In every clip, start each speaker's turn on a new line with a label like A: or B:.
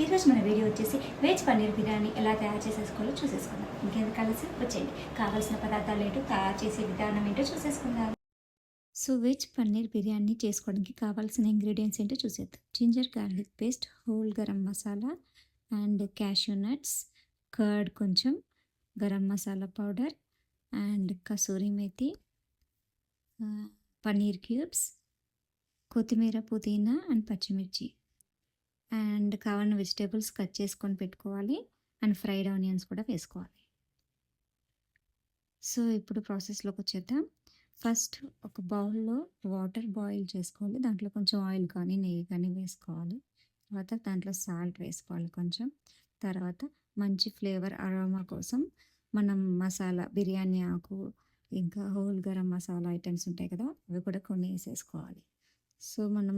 A: ఈరోజు మన వీడియో వచ్చేసి వెజ్ పన్నీర్ బిర్యానీ ఎలా తయారు చేసేసుకోవాలో చూసేసుకుందాం. ఇంకెందుకు కలిసి వచ్చేయండి. కావాల్సిన పదార్థాలు ఏంటో, తయారు చేసే విధానం ఏంటో చూసేసుకుందాం. సో వెజ్ పన్నీర్ బిర్యానీ చేసుకోవడానికి కావాల్సిన ఇంగ్రీడియంట్స్ ఏంటో చూసేద్దాం. Ginger garlic paste, whole garam masala and cashew nuts, curd కొంచెం, garam masala powder and kasuri methi, paneer cubes, కొత్తిమీర, పుదీనా అండ్ పచ్చిమిర్చి అండ్ కావాలని వెజిటేబుల్స్ కట్ చేసుకొని పెట్టుకోవాలి అండ్ ఫ్రైడ్ ఆనియన్స్ కూడా వేసుకోవాలి. సో ఇప్పుడు ప్రాసెస్లోకి వచ్చేద్దాం. ఫస్ట్ ఒక బౌల్లో వాటర్ బాయిల్ చేసుకోవాలి. దాంట్లో కొంచెం ఆయిల్ కానీ నెయ్యి కానీ వేసుకోవాలి. తర్వాత దాంట్లో సాల్ట్ వేసుకోవాలి కొంచెం. తర్వాత మంచి ఫ్లేవర్ అరోమా కోసం మనం మసాలా, బిర్యానీ ఆకు, ఇంకా హోల్ గరం మసాలా ఐటమ్స్ ఉంటాయి కదా, అవి కూడా కొన్ని వేసేసుకోవాలి. సో మనం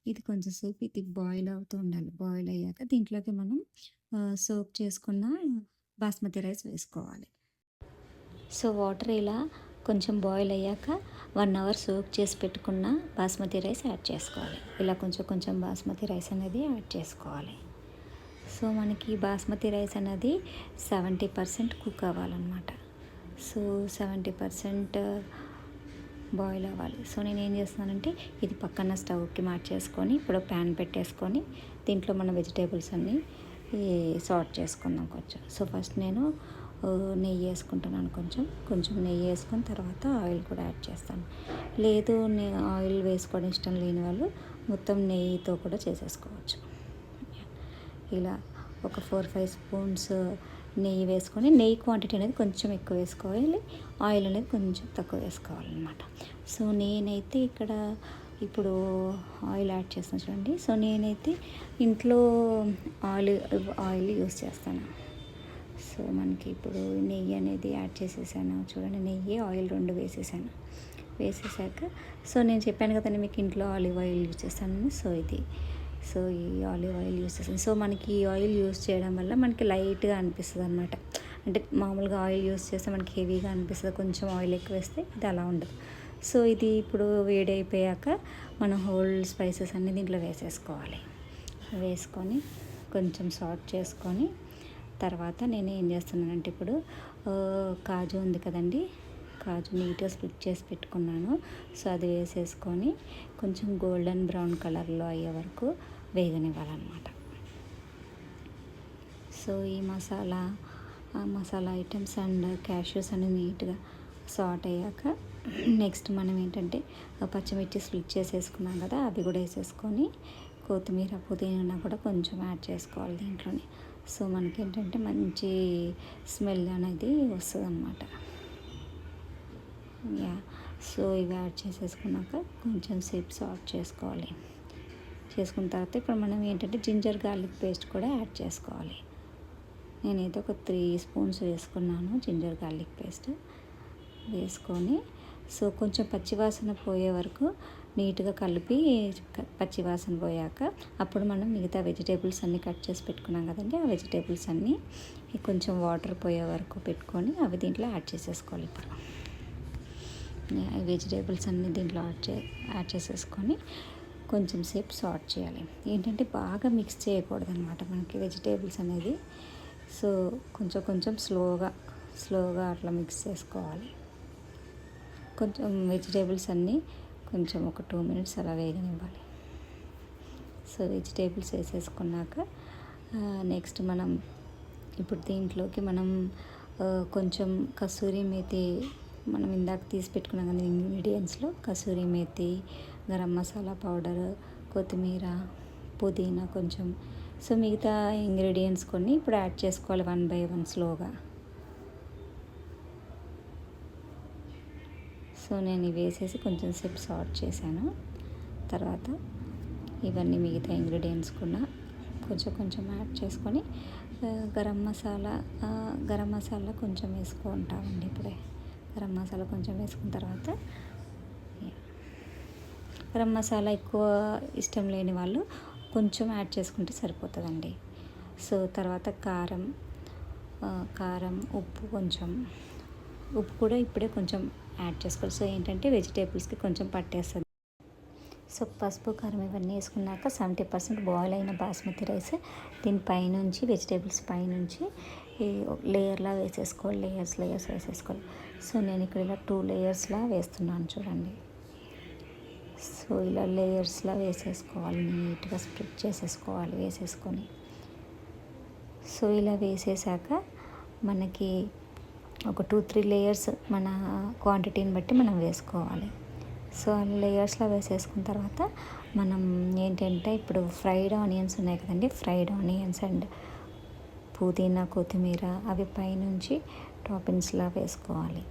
A: ఇది కొంచెంసేపు ఇది బాయిల్ అవుతూ ఉండాలి. బాయిల్ అయ్యాక దీంట్లోకి మనం సోక్ చేసుకున్న బాస్మతి రైస్ వేసుకోవాలి. సో వాటర్ ఇలా కొంచెం బాయిల్ అయ్యాక 1 అవర్ సోక్ చేసి పెట్టుకున్న బాస్మతి రైస్ యాడ్ చేసుకోవాలి. ఇలా కొంచెం కొంచెం బాస్మతి రైస్ అనేది యాడ్ చేసుకోవాలి. సో మనకి బాస్మతి రైస్ అనేది 70% కుక్ అవ్వాలన్నమాట. సో 70% బాయిల్ అవ్వాలి. సో నేను ఏం చేస్తున్నానంటే ఇది పక్కన స్టవ్కి మార్చేసుకొని ఇప్పుడు ప్యాన్ పెట్టేసుకొని దీంట్లో మన వెజిటేబుల్స్ అన్నీ సార్ట్ చేసుకుందాం కొంచెం. సో ఫస్ట్ నేను నెయ్యి వేసుకుంటున్నాను. కొంచెం నెయ్యి వేసుకొని తర్వాత ఆయిల్ కూడా యాడ్ చేస్తాను. లేదు ఆయిల్ వేసుకోవడం ఇష్టం లేని వాళ్ళు మొత్తం నెయ్యితో కూడా చేసేసుకోవచ్చు. ఇలా ఒక 4-5 స్పూన్స్ నెయ్యి వేసుకొని, నెయ్యి క్వాంటిటీ అనేది కొంచెం ఎక్కువ వేసుకోవాలి, ఆయిల్ అనేది కొంచెం తక్కువ వేసుకోవాలన్నమాట. సో నేనైతే ఇక్కడ ఇప్పుడు ఆయిల్ యాడ్ చేస్తాను చూడండి. సో నేనైతే ఇంట్లో ఆయిల్ యూస్ చేస్తాను. సో మనకి ఇప్పుడు నెయ్యి అనేది యాడ్ చేసేసాను చూడండి. నెయ్యి, ఆయిల్ 2 వేసేసాను. వేసేసాక సో నేను చెప్పాను కదండి మీకు ఇంట్లో ఆలివ్ ఆయిల్ యూజ్ చేస్తానని. సో ఈ ఆలివ్ ఆయిల్ యూస్ చేస్తాను. సో మనకి ఈ ఆయిల్ యూస్ చేయడం వల్ల మనకి లైట్గా అనిపిస్తుంది అనమాట. అంటే మామూలుగా ఆయిల్ యూస్ చేస్తే మనకి హెవీగా అనిపిస్తుంది, కొంచెం ఆయిల్ ఎక్కువ వేస్తే ఇది అలా ఉండదు. సో ఇది ఇప్పుడు వేడి అయిపోయాక మనం హోల్ స్పైసెస్ అన్నీ దీంట్లో వేసేసుకోవాలి. వేసుకొని కొంచెం సాల్ట్ చేసుకొని తర్వాత నేను ఏం చేస్తున్నానంటే ఇప్పుడు కాజు ఉంది కదండి, కాజు నీట్గా స్ప్లిట్ చేసి పెట్టుకున్నాను. సో అది వేసేసుకొని కొంచెం గోల్డెన్ బ్రౌన్ కలర్లో అయ్యే వరకు వేగనివ్వాలన్నమాట. సో ఈ మసాలా ఐటమ్స్ అండ్ క్యాష్యూస్ అన్ని నీట్గా సాట్ అయ్యాక నెక్స్ట్ మనం ఏంటంటే పచ్చిమిర్చి స్ప్లిట్ చేసేసుకున్నాం కదా, అవి కూడా వేసేసుకొని కొత్తిమీర, పుదీనా కూడా కొంచెం యాడ్ చేసుకోవాలి దీంట్లోనే. సో మనకి ఏంటంటే మంచి స్మెల్ అనేది వస్తుంది అన్నమాట. సో ఇవి యాడ్ చేసేసుకున్నాక కొంచెం సేపు సాట్ చేసుకోవాలి. చేసుకున్న తర్వాత ఇప్పుడు మనం ఏంటంటే జింజర్ గార్లిక్ పేస్ట్ కూడా యాడ్ చేసుకోవాలి. నేనైతే ఒక 3 స్పూన్స్ వేసుకున్నాను జింజర్ గార్లిక్ పేస్ట్. వేసుకొని సో కొంచెం పచ్చివాసన పోయే వరకు నీట్గా కలిపి, పచ్చివాసన పోయాక అప్పుడు మనం మిగతా వెజిటేబుల్స్ అన్నీ కట్ చేసి పెట్టుకున్నాం కదండి, ఆ వెజిటేబుల్స్ అన్నీ కొంచెం వాటర్ పోయే వరకు పెట్టుకొని అవి దీంట్లో యాడ్ చేసేసుకోవాలి. ఇప్పుడు వెజిటేబుల్స్ అన్నీ దీంట్లో యాడ్ చేసేసుకొని కొంచెం సేపు సాట్ చేయాలి. ఏంటంటే బాగా మిక్స్ చేయకూడదు అనమాట మనకి వెజిటేబుల్స్ అనేది. సో కొంచెం స్లోగా అట్లా మిక్స్ చేసుకోవాలి. కొంచెం వెజిటేబుల్స్ అన్నీ కొంచెం ఒక 2 మినిట్స్ అలా వేగనివ్వాలి. సో వెజిటేబుల్స్ వేసేసుకున్నాక నెక్స్ట్ మనం ఇప్పుడు దీంట్లోకి మనం కొంచెం కసూరి మేతి, మనం ఇందాక తీసి పెట్టుకున్నాం కదా ఇంగ్రీడియంట్స్లో, కసూరి మేతి, గరం మసాలా పౌడర్, కొత్తిమీర, పుదీనా కొంచెం. సో మిగతా ఇంగ్రీడియంట్స్ కొన్ని ఇప్పుడు యాడ్ చేసుకోవాలి 1 by 1 స్లోగా. సో నేను ఇవి వేసేసి కొంచెం సేపు సాట్ చేశాను. తర్వాత ఇవన్నీ మిగతా ఇంగ్రీడియంట్స్ కూడా కొంచెం యాడ్ చేసుకొని గరం మసాలా కొంచెం వేసుకుంటామండి. ఇప్పుడే గరం మసాలా కొంచెం వేసుకున్న తర్వాత, గరం మసాలా ఎక్కువ ఇష్టం లేని వాళ్ళు కొంచెం యాడ్ చేసుకుంటే సరిపోతుందండి. సో తర్వాత కారం, ఉప్పు కూడా ఇప్పుడే కొంచెం యాడ్ చేసుకోవాలి. సో ఏంటంటే వెజిటేబుల్స్కి కొంచెం పట్టేస్తుంది. సో పసుపు కారం ఇవన్నీ వేసుకున్నాక 70% బాయిల్ అయిన బాస్మతి రైస్ దీనిపైనుంచి వెజిటేబుల్స్ పైనుంచి ఈ లేయర్లా వేసేసుకోవాలి, లేయర్స్ వేసేసుకోవాలి. సో నేను ఇక్కడ ఇలా 2 లేయర్స్లా వేస్తున్నాను చూడండి. సో ఇలా లేయర్స్లా వేసేసుకోవాలి, నీట్గా స్ప్రెడ్ చేసేసుకోవాలి వేసేసుకొని. సో ఇలా వేసేసాక మనకి ఒక 2-3 లేయర్స్ మన క్వాంటిటీని బట్టి మనం వేసుకోవాలి. సో లేయర్స్లో వేసేసుకున్న తర్వాత మనం ఏంటంటే ఇప్పుడు ఫ్రైడ్ ఆనియన్స్ ఉన్నాయి కదండి, ఫ్రైడ్ ఆనియన్స్ అండ్ పుదీనా కొత్తిమీర అవి పైనుంచి టాపింగ్స్లా వేసుకోవాలి.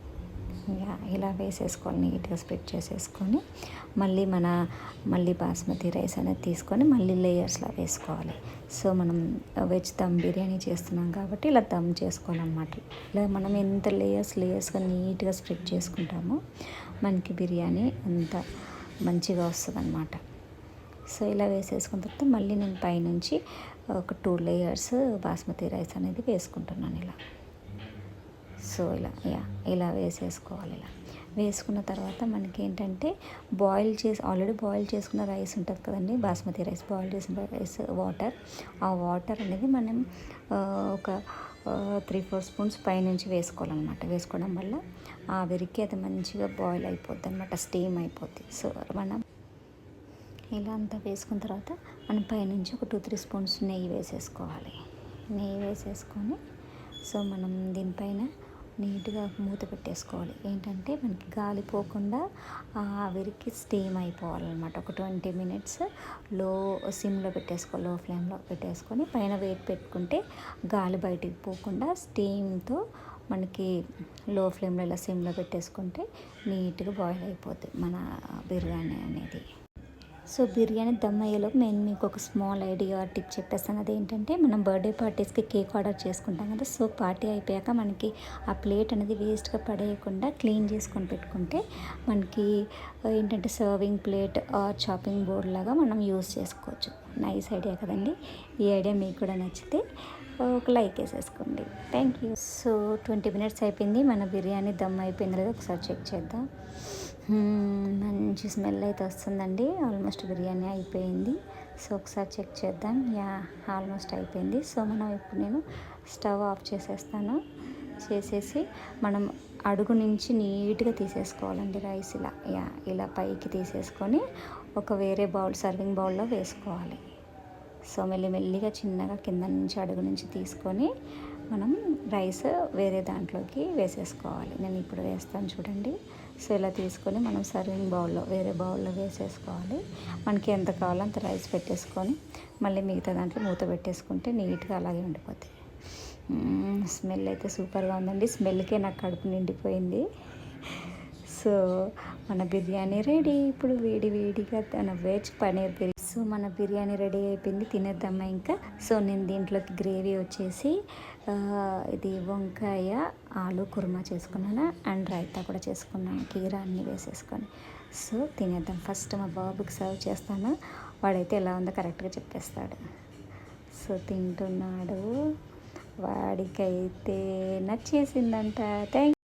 A: ఇలా వేసేసుకోవాలి, నీట్గా స్ప్రెడ్ చేసేసుకొని మళ్ళీ బాస్మతి రైస్ అనేది తీసుకొని మళ్ళీ లేయర్స్లా వేసుకోవాలి. సో మనం వెజ్ దమ్ బిర్యానీ చేస్తున్నాం కాబట్టి ఇలా దమ్ చేసుకోవాలన్నమాట. ఇలా మనం ఎంత లేయర్స్గా నీట్గా స్ప్రెడ్ చేసుకుంటామో మనకి బిర్యానీ అంత మంచిగా వస్తుంది అన్నమాట. సో ఇలా వేసేసుకున్న తర్వాత మళ్ళీ నేను పైనుంచి ఒక 2 లేయర్స్ బాస్మతి రైస్ అనేది వేసుకుంటున్నాను ఇలా. సో ఇలా వేసేసుకోవాలి. ఇలా వేసుకున్న తర్వాత మనకి ఏంటంటే ఆల్రెడీ బాయిల్ చేసుకున్న రైస్ ఉంటుంది కదండి, బాస్మతి రైస్, బాయిల్ చేసిన రైస్ ఆ వాటర్ అనేది మనం ఒక 3-4 స్పూన్స్ పైనుంచి వేసుకోవాలన్నమాట. వేసుకోవడం వల్ల ఆవిరికి అది మంచిగా బాయిల్ అయిపోద్ది అనమాట, స్టీమ్ అయిపోద్ది. సో మనం ఇలా అంతా వేసుకున్న తర్వాత మనం పైనుంచి ఒక 2-3 స్పూన్స్ నెయ్యి వేసేసుకోవాలి. నెయ్యి వేసేసుకొని సో మనం దీనిపైన నీట్గా మూత పెట్టేసుకోవాలి. ఏంటంటే మనకి గాలి పోకుండా ఆవిరికి స్టీమ్ అయిపోవాలన్నమాట. ఒక 20 మినిట్స్ సిమ్లో పెట్టేసుకోవాలి, లో ఫ్లేమ్లో పెట్టేసుకొని పైన వెయిట్ పెట్టుకుంటే గాలి బయటికి పోకుండా స్టీమ్తో మనకి లో ఫ్లేమ్లో ఇలా సిమ్లో పెట్టేసుకుంటే నీట్గా బాయిల్ అయిపోద్ది మన బిర్యానీ అనేది. సో బిర్యానీ దమ్ అయ్యేలోపు నేను మీకు ఒక స్మాల్ ఐడియా టిప్ చెప్పేస్తాను. అదేంటంటే మనం బర్త్డే పార్టీస్కి కేక్ ఆర్డర్ చేసుకుంటాం కదా, సో పార్టీ అయిపోయాక మనకి ఆ ప్లేట్ అనేది వేస్ట్గా పడేయకుండా క్లీన్ చేసుకొని పెట్టుకుంటే మనకి ఏంటంటే serving plate or chopping board లాగా మనం యూస్ చేసుకోవచ్చు. నైస్ ఐడియా కదండి. ఈ ఐడియా మీకు కూడా నచ్చితే ఒక లైక్ వేసేసుకోండి. Thank you. సో 20 మినిట్స్ అయిపోయింది, మన బిర్యానీ దమ్ అయిపోయింది లేదా ఒకసారి చెక్ చేద్దాం. మంచి స్మెల్ అయితే వస్తుందండి. ఆల్మోస్ట్ బిర్యానీ అయిపోయింది. సో ఒకసారి చెక్ చేద్దాం. ఆల్మోస్ట్ అయిపోయింది. సో ఇప్పుడు నేను స్టవ్ ఆఫ్ చేసేస్తాను. చేసేసి మనం అడుగు నుంచి నీట్గా తీసేసుకోవాలండి రైస్. ఇలా పైకి తీసేసుకొని ఒక వేరే సర్వింగ్ బౌల్లో వేసుకోవాలి. సో మెల్లిగా చిన్నగా కింద నుంచి అడుగు నుంచి తీసుకొని మనం రైస్ వేరే దాంట్లోకి వేసేసుకోవాలి. నేను ఇప్పుడు వేస్తాను చూడండి. సో ఇలా తీసుకొని మనం వేరే బౌల్లో వేసేసుకోవాలి. మనకి ఎంత కావాలో అంత రైస్ పెట్టేసుకొని మళ్ళీ మిగతా దాంట్లో మూత పెట్టేసుకుంటే నీట్గా అలాగే ఉండిపోతాయి. స్మెల్ అయితే సూపర్గా ఉందండి. స్మెల్కే నాకు కడుపు నిండిపోయింది. సో మన బిర్యానీ రెడీ. ఇప్పుడు వేడిగా వెజ్ పన్నీర్ బిర్యానీ. సో మన బిర్యానీ రెడీ అయిపోయింది, తినేద్దామా ఇంకా. సో నేను దీంట్లోకి గ్రేవీ వచ్చేసి ఇది వంకాయ ఆలు కుర్మా చేసుకున్నాను అండ్ రైతా కూడా చేసుకున్నాను, కీరా అన్నీ వేసేసుకొని. సో తినేద్దాం. ఫస్ట్ మా బాబుకి సర్వ్ చేస్తాను, వాడైతే ఎలా ఉందో కరెక్ట్గా చెప్పేస్తాడు. సో తింటున్నాడు, వాడికైతే నచ్చేసిందంట. థ్యాంక్